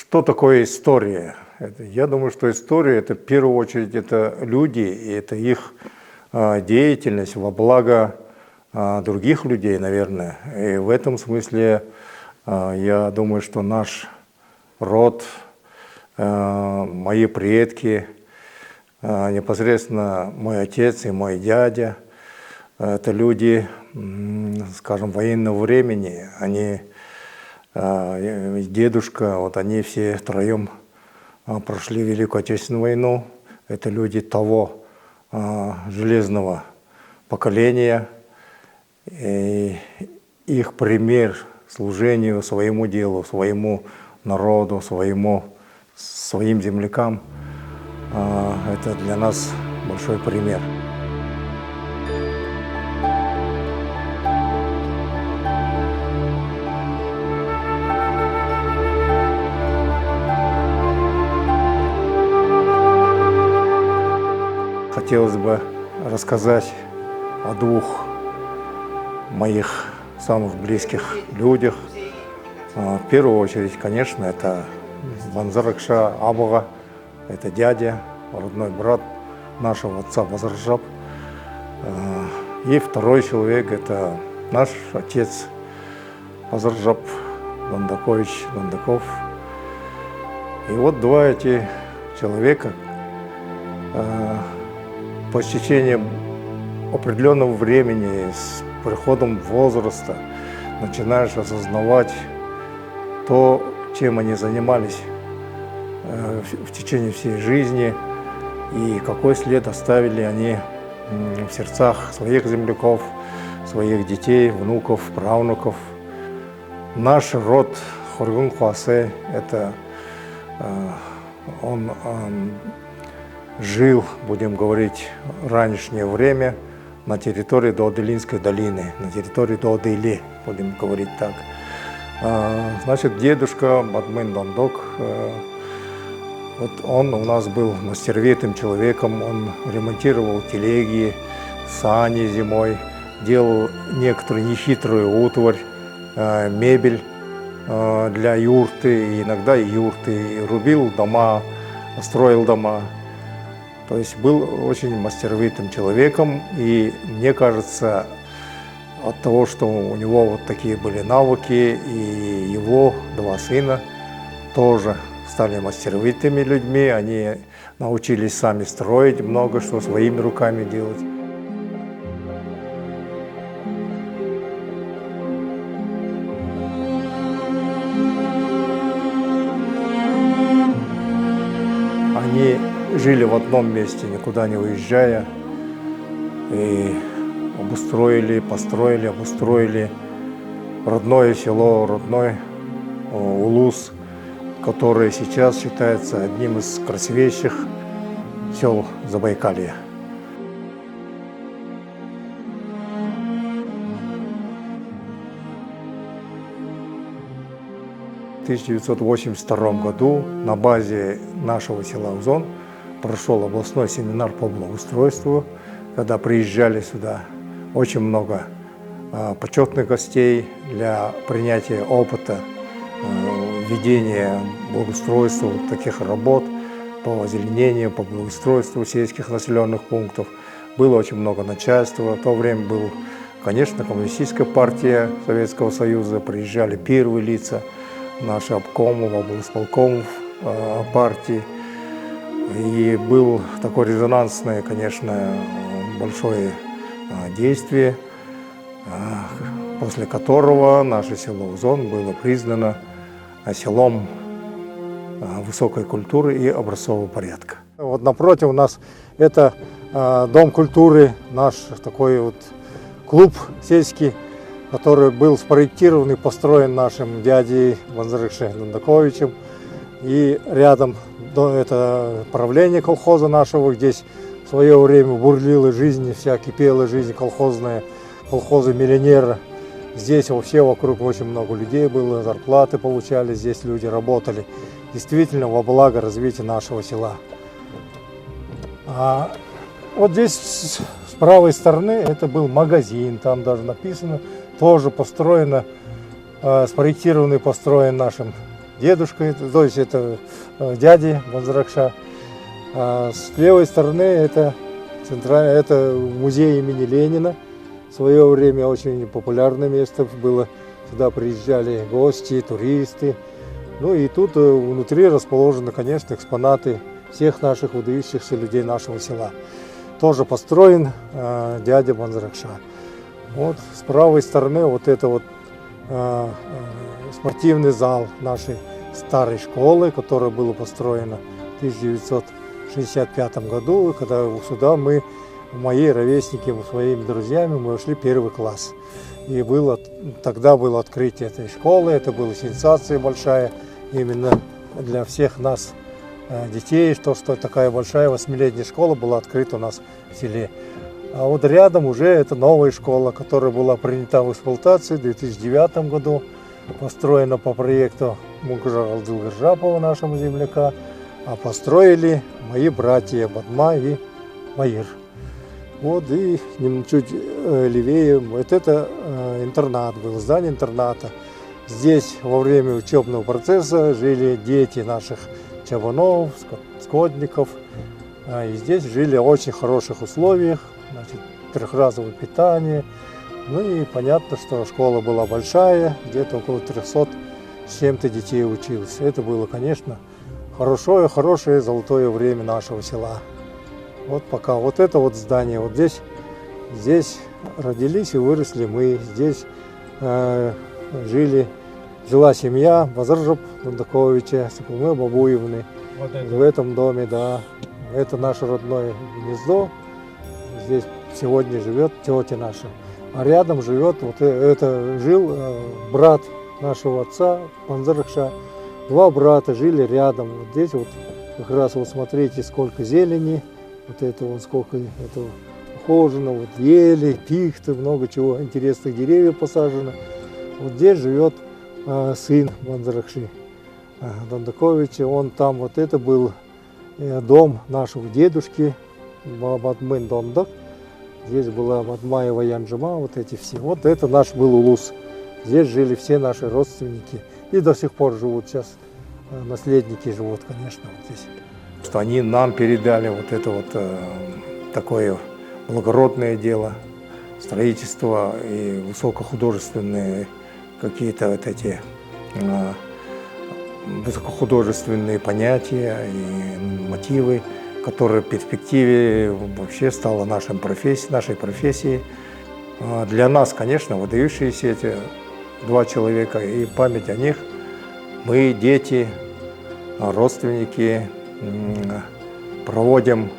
Что такое история? Я думаю, что история – это в первую очередь это люди, и это их деятельность во благо других людей, наверное. И в этом смысле я думаю, что наш род, мои предки, непосредственно мой отец и мой дядя – это люди, скажем, военного времени. Они, дедушка, вот они все втроем прошли Великую Отечественную войну. Это люди того железного поколения. И их пример служению своему делу, своему народу, своим землякам – это для нас большой пример. Хотелось бы рассказать о двух моих самых близких людях. В первую очередь, конечно, это Банзаракша Абуга, это дядя, родной брат нашего отца Базаржаб. И второй человек – это наш отец Базаржаб Дандакович Дандаков. И вот два эти человека по истечении определенного времени, с приходом возраста, начинаешь осознавать то, чем они занимались в течение всей жизни, и какой след оставили они в сердцах своих земляков, своих детей, внуков, правнуков. Наш род Хоргун Хуасе, это он жил, будем говорить, ранешнее время на территории Доодилинской долины, на территории Доодили, будем говорить так. Значит, дедушка Бадмын Дандок, вот он у нас был мастеровитым человеком, он ремонтировал телеги, сани зимой, делал некоторую нехитрую утварь, мебель для юрты, и иногда и юрты, рубил дома, строил дома. То есть был очень мастеровитым человеком, и мне кажется, от того, что у него вот такие были навыки, и его два сына тоже стали мастеровитыми людьми, они научились сами строить много что, своими руками делать. Они жили в одном месте, никуда не уезжая, и обустроили родное село, родной Улус, который сейчас считается одним из красивейших сел Забайкалья. В 1982 году на базе нашего села Узон прошел областной семинар по благоустройству, когда приезжали сюда очень много почетных гостей для принятия опыта ведения благоустройства, таких работ по озеленению, по благоустройству сельских населенных пунктов. Было очень много начальства. В то время была, конечно, коммунистическая партия Советского Союза, приезжали первые лица, наши обкомов, облсполкомов партии. И был такое резонансное, конечно, большое действие, после которого наше село Узон было признано селом высокой культуры и образцового порядка. Вот напротив у нас это Дом культуры, наш такой вот клуб сельский, который был спроектирован и построен нашим дядей Банзаракшей Дандаковичем. И рядом это правление колхоза нашего, здесь в свое время бурлила жизнь, вся кипела жизнь колхозная, колхозы-миллионеры. Здесь вообще вокруг очень много людей было, зарплаты получали, здесь люди работали. Действительно во благо развития нашего села. Вот здесь с правой стороны это был магазин, там даже написано, тоже построено, спроектирован и построен нашим дедушкой, то есть это дяди Банзракша. А с левой стороны это музей имени Ленина. В свое время очень популярное место было. Сюда приезжали гости, туристы. Ну и тут внутри расположены, конечно, экспонаты всех наших выдающихся людей нашего села. Тоже построен дядя Банзракша. Вот с правой стороны вот это вот спортивный зал нашей старой школы, которая была построена в 1965 году, когда сюда мы, мои ровесники, своими друзьями, мы вошли в 1 класс. И тогда было открытие этой школы, это была сенсация большая именно для всех нас, детей, что такая большая 8-летняя школа была открыта у нас в селе. А вот рядом уже это новая школа, которая была принята в эксплуатацию в 2009 году, построена по проекту Мукжара Алдылгыржапова, нашего земляка, а построили мои братья Бадма и Маир. Вот и чуть левее, вот это интернат был, здание интерната. Здесь во время учебного процесса жили дети наших чабанов, скотников. И здесь жили в очень хороших условиях, значит, трехразовое питание. Ну и понятно, что школа была большая, где-то около 300 с чем-то детей училось. Это было, конечно, хорошее золотое время нашего села. Вот пока вот это вот здание, вот здесь родились и выросли мы, здесь жила семья Базаржоп Дандаковича, Сапулмы Бабуевны. Вот в этом доме, да, это наше родное гнездо. Здесь сегодня живет тетя наша. А рядом живет, жил брат нашего отца, Банзракша. 2 брата жили рядом. Вот здесь вот как раз вот смотрите, сколько зелени. Вот это вот сколько этого ухожено, вот ели, пихты, много чего, интересных деревьев посажено. Вот здесь живет сын Банзракши Дандаковича. Он там, вот это был дом нашего дедушки Бадмын Дондак. Здесь была Бадмаева Янжима, вот эти все. Вот это наш был улус. Здесь жили все наши родственники. И до сих пор живут сейчас. Наследники живут, конечно, вот здесь. Что они нам передали вот это вот такое благородное дело, строительство и высокохудожественные какие-то вот эти высокохудожественные понятия и мотивы, которые в перспективе вообще стало нашей профессией. Для нас, конечно, выдающиеся эти 2 человека, и память о них. Мы, дети, родственники, проводим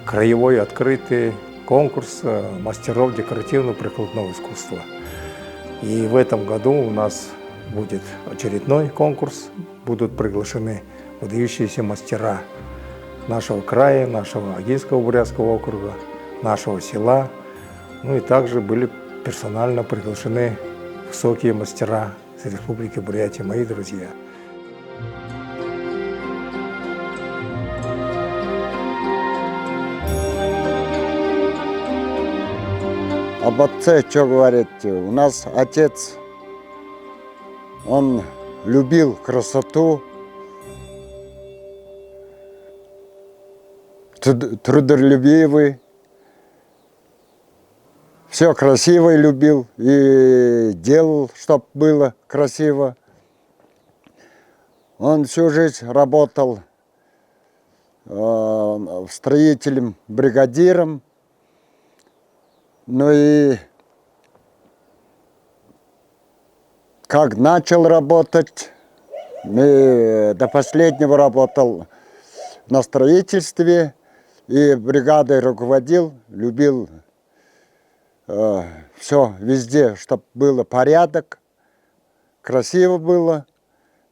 краевой открытый конкурс мастеров декоративно-прикладного искусства. И в этом году у нас будет очередной конкурс, будут приглашены выдающиеся мастера нашего края, нашего Агинского Бурятского округа, нашего села. Ну и также были персонально приглашены высокие мастера с Республики Бурятия, мои друзья. Об отце что говорить? У нас отец, он любил красоту, трудолюбивый, все красивое любил и делал, чтобы было красиво. Он всю жизнь работал строителем, бригадиром. Ну и как начал работать, до последнего работал на строительстве и бригадой руководил, любил все везде, чтобы было порядок, красиво было.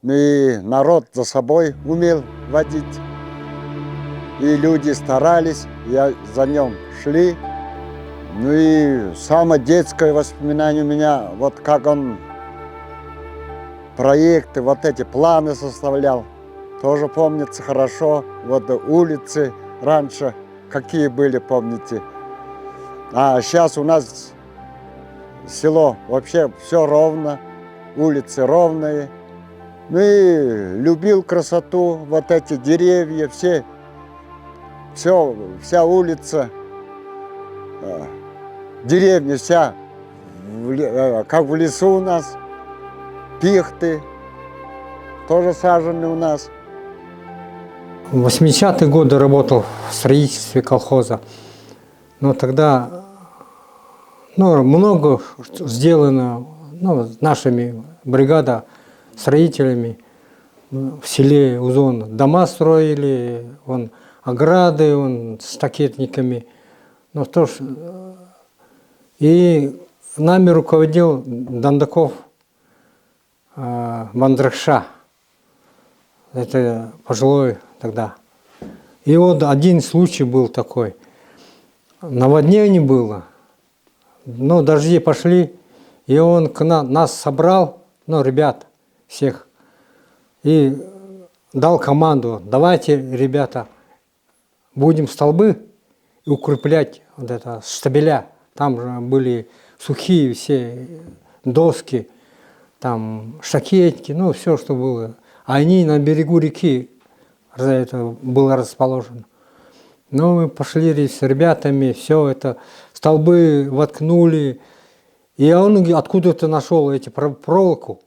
Ну и народ за собой умел водить. И люди старались, за ним шли. Ну и самое детское воспоминание у меня, вот как он проекты, вот эти планы составлял. Тоже помнится хорошо. Вот улицы раньше какие были, помните. А сейчас у нас село вообще все ровно, улицы ровные. Ну и любил красоту, вот эти деревья, вся улица, деревня вся, как в лесу у нас, пихты, тоже сажены у нас. В 80-е годы работал в строительстве колхоза. Но тогда много сделано нашими бригада строителями в селе Узон. Дома строили, ограды, стакетниками. И нами руководил Дандаков Мандракша. Это пожилой тогда. И вот один случай был такой. Наводнение было. Дожди пошли, и он нас собрал, ребят всех, и дал команду: давайте, ребята, будем столбы укреплять штабеля. Там же были сухие все доски, там штакетки, все, что было. Они на берегу реки это было расположено. Мы пошли с ребятами, все это, столбы воткнули. И он откуда-то нашел проволоку,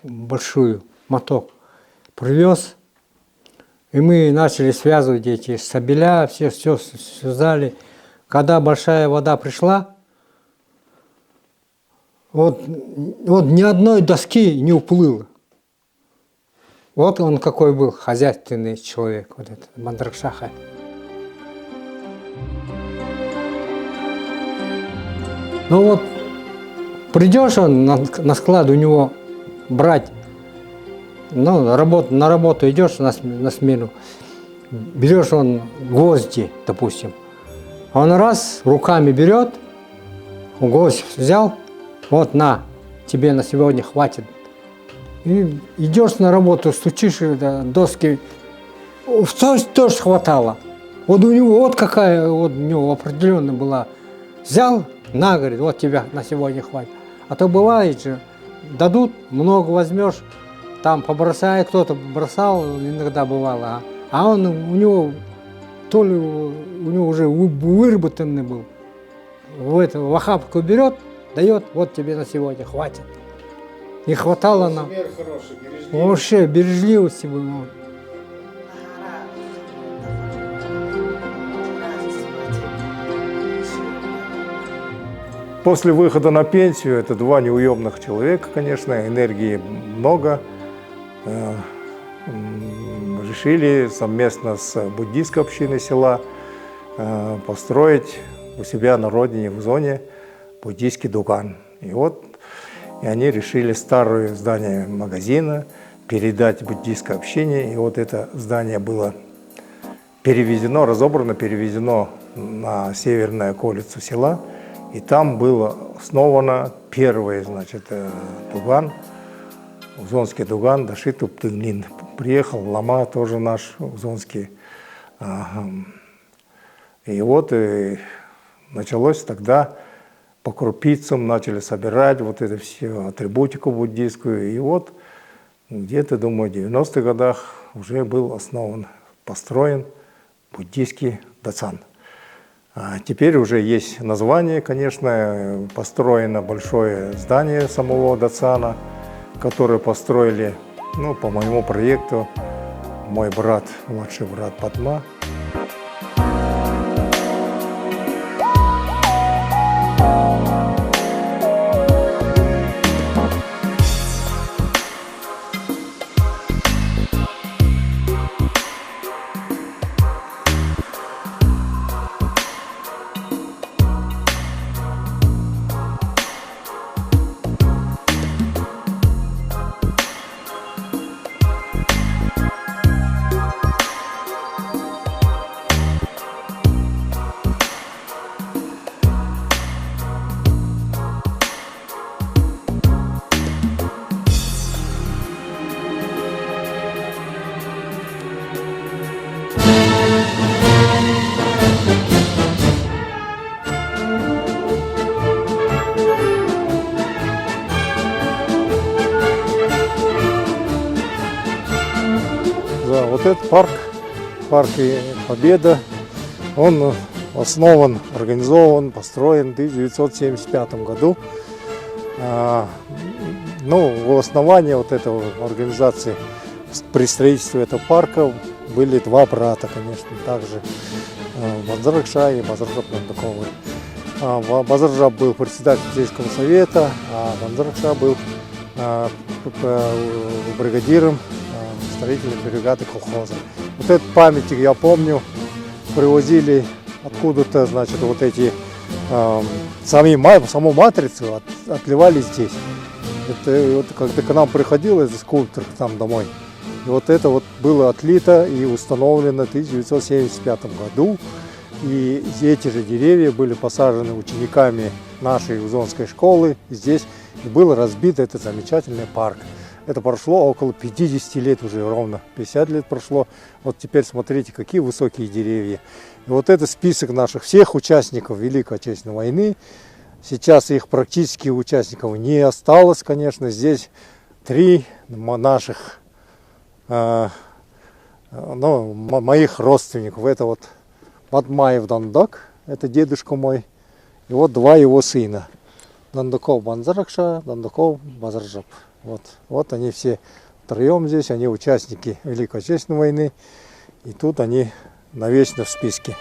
большую, моток, привез. И мы начали связывать эти стабеля, все связали. Когда большая вода пришла, ни одной доски не уплыло. Вот он какой был хозяйственный человек, этот Мандракшаха. Придешь на склад у него брать, на работу идешь на смену, берешь гвозди, допустим. Он раз руками берет, гвоздь взял, на, тебе на сегодня хватит. И идешь на работу, стучишь доски, тоже хватало. У него какая у него определенная была. Взял, говорит, вот тебя на сегодня хватит. А то бывает же, дадут, много возьмешь, там побросай, кто-то бросал, иногда бывало. А у него, то ли у него уже выработанный был. В охапку берет, дает, вот тебе на сегодня хватит. И хватало нам. Вообще, бережливости было. После выхода на пенсию, это два неуемных человека, конечно, энергии много, решили совместно с буддийской общиной села построить у себя на родине в зоне буддийский дуган. И они решили старое здание магазина передать буддийской общине. И это здание было перевезено, разобрано, перевезено на северную околицу села. И там было основано первый, дуган, узонский дуган, Дашиту Птыгнин. Приехал Лама, тоже наш узонский. И началось тогда по крупицам, начали собирать эту всю атрибутику буддийскую. И где-то, думаю, в 90-х годах уже был построен буддийский дацан. А теперь уже есть название, конечно, построено большое здание самого дацана, которое построили, по моему проекту, мой брат, младший брат Падма. Да, вот этот парк, парк Победа, он основан, организован, построен в 1975 году. Ну, в основании вот этого организации при строительстве этого парка были два брата, конечно, также Банзаракша и Базаржаб Дандаковы. Базаржаб был председателем сельского совета, а Банзаракша был бригадиром строительной бригады колхоза. Вот этот памятник, я помню, привозили откуда-то, значит, вот эти саму матрицу отливали здесь. Это вот когда к нам приходил этот скульптор там домой, и вот это вот было отлито и установлено в 1975 году. И эти же деревья были посажены учениками нашей Узонской школы здесь, и был разбит этот замечательный парк. Это прошло около 50 лет уже, ровно 50 лет прошло. Вот теперь смотрите, какие высокие деревья. И вот это список наших всех участников Великой Отечественной войны. Сейчас их практически участников не осталось, конечно. Здесь три наших, моих родственников. Это вот Батмаев Дандак, это дедушка мой. И вот два его сына. Дандаков Банзаракша, Дандаков Базаржаб. Вот они все втроем здесь, они участники Великой Отечественной войны. И тут они навечно в списке.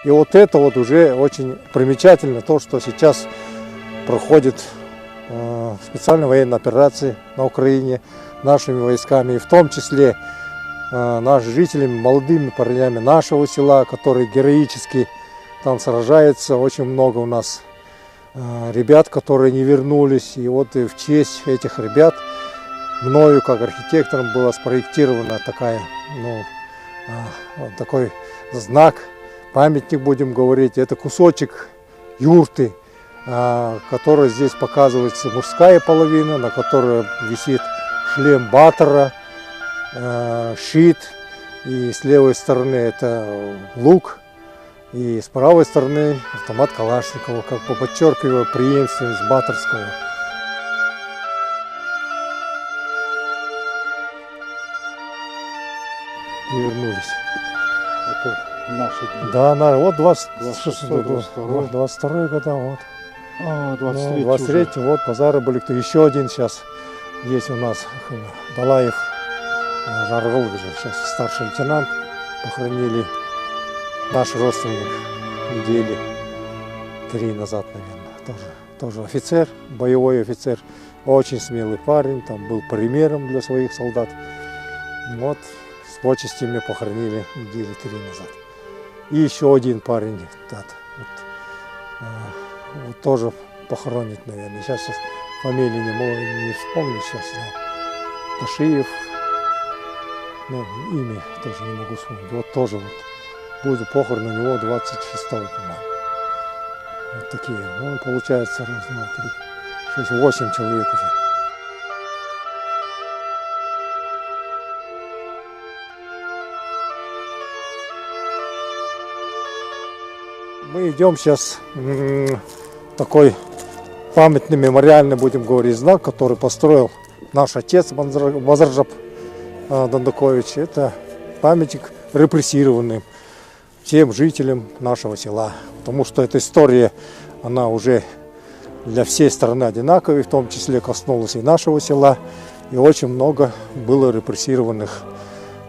И вот это вот уже очень примечательно, то, что сейчас проходит специальная военная операция на Украине нашими войсками, и в том числе нашими жителями, молодыми парнями нашего села, которые героически там сражаются. Очень много у нас ребят, которые не вернулись. И вот и в честь этих ребят мною, как архитектором, была спроектирована такой знак, памятник, будем говорить. Это кусочек юрты, который здесь показывается мужская половина, на которой висит шлем Батора, щит, и с левой стороны это лук, и с правой стороны автомат Калашникова, как бы подчеркивая преемственность Баторского. Не вернулись. Это наши дни. Да, вот 22-й. 22 года, вот. 23-й. 23 вот, базары были. Еще один сейчас есть у нас, Далаев Жаргал, сейчас старший лейтенант, похоронили наш родственник недели 3 назад, наверное. Тоже офицер, боевой офицер, очень смелый парень, там был примером для своих солдат. Вот с почестями похоронили недели 3 назад. И еще один парень, вот тоже похоронит, наверное. Сейчас фамилии не вспомню сейчас. Да. Ташиев, имя тоже не могу вспомнить. Вот тоже вот будет похорон у него 26-го, по-моему. Вот такие. Получается 1, 2, 3, 6, 8 человек уже. Мы идем сейчас такой памятный, мемориальный, будем говорить, знак, который построил наш отец Базаржаб Дандакович. Это памятник репрессированным всем жителям нашего села. Потому что эта история, она уже для всей страны одинаковая, в том числе коснулась и нашего села. И очень много было репрессированных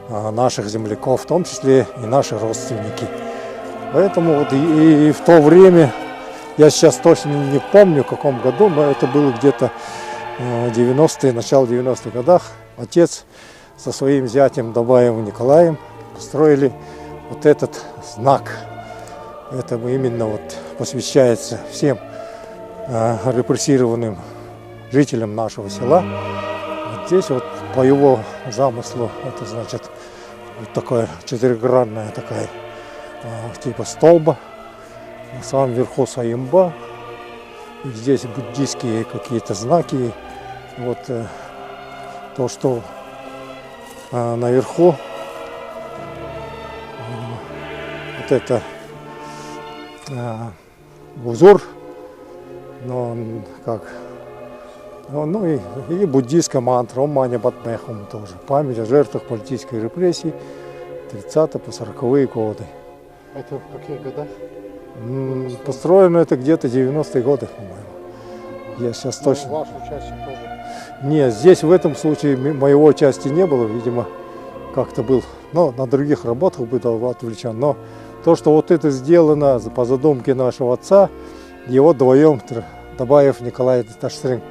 наших земляков, в том числе и наши родственники. Поэтому вот и в то время, я сейчас точно не помню в каком году, но это было где-то 90-е, начало 90-х годах, отец со своим зятем Дабаевым Николаем построили вот этот знак. Это именно вот посвящается всем репрессированным жителям нашего села. Вот здесь вот по его замыслу, это значит вот такая четырехгранная такая типа столба, на самом верху Саимба, и здесь буддийские какие-то знаки. Вот то, что наверху, вот это узор Но он как, ну и буддийская мантра, Ом Мани Падме Хум тоже. Память о жертвах политической репрессии 30-е по 40-е годы. Это в каких годах? Построено это где-то 90-е годы, по-моему. Я сейчас точно... Ваше участие тоже. Нет, здесь в этом случае моего участия не было, видимо, как-то был, но на других работах был отвлечен. Но то, что вот это сделано по задумке нашего отца, его вдвоем, Табаев Николай Ташстрин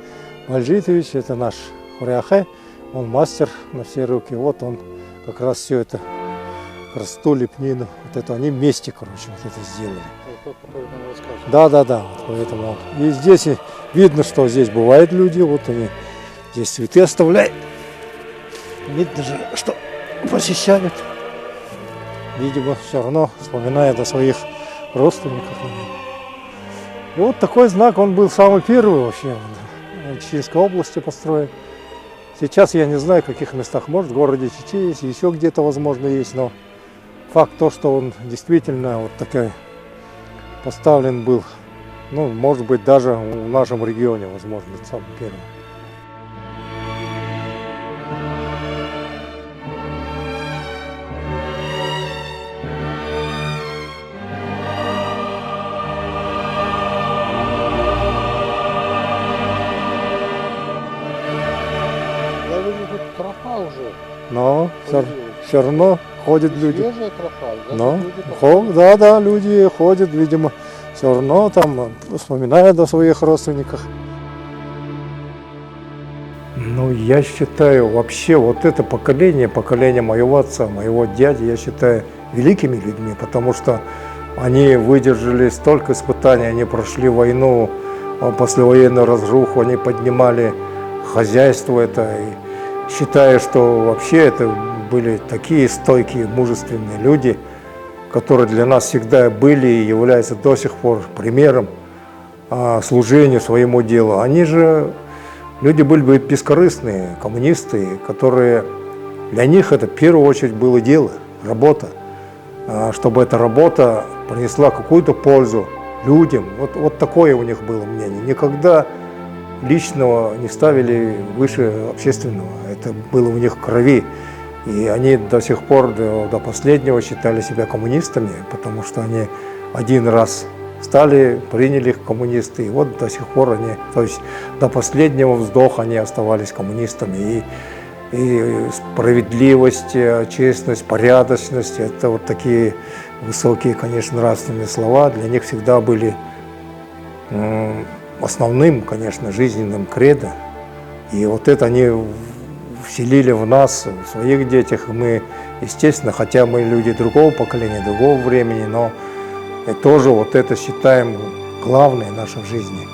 Мальжитович, это наш хуряхе, он мастер на все руки. Вот он как раз все это, красоту, лепнину, вот это они вместе, короче, вот это сделали. Это тот, который нам рассказывал. Да, вот поэтому. И здесь видно, что здесь бывают люди, вот они здесь цветы оставляют. Видно же, что посещают. Видимо, все равно вспоминают о своих родственниках. И вот такой знак, он был самый первый вообще в Чеченской области построен. Сейчас я не знаю, в каких местах, может, в городе Чечи есть, еще где-то, возможно, есть, но факт то, что он действительно вот такой поставлен был, ну, может быть, даже в нашем регионе, возможно, это самый первый. Я вижу, тут тропа уже. Но появилась. все равно ходят люди. Свежая тропа. значит, Но, люди походят. да, люди ходят, видимо, все равно там вспоминают о своих родственниках. Ну, я считаю, вообще вот это поколение моего отца, моего дяди, я считаю великими людьми, потому что они выдержали столько испытаний, они прошли войну, послевоенную разруху, они поднимали хозяйство это, и считаю, что вообще это были такие стойкие, мужественные люди, которые для нас всегда были и являются до сих пор примером служению своему делу. Они же люди были бы бескорыстные, коммунисты, которые для них это в первую очередь было дело, работа, чтобы эта работа принесла какую-то пользу людям. Вот такое у них было мнение. Никогда личного не ставили выше общественного. Это было у них в крови. И они до сих пор, до последнего считали себя коммунистами, потому что они один раз стали, приняли их коммунисты, и вот до сих пор они, то есть до последнего вздоха они оставались коммунистами. И справедливость, честность, порядочность – это вот такие высокие, конечно, нравственные слова, для них всегда были основным, конечно, жизненным кредо. И вот это они вселили в нас, в своих детях. Мы, естественно, хотя мы люди другого поколения, другого времени, но тоже вот это считаем главное в нашей жизни.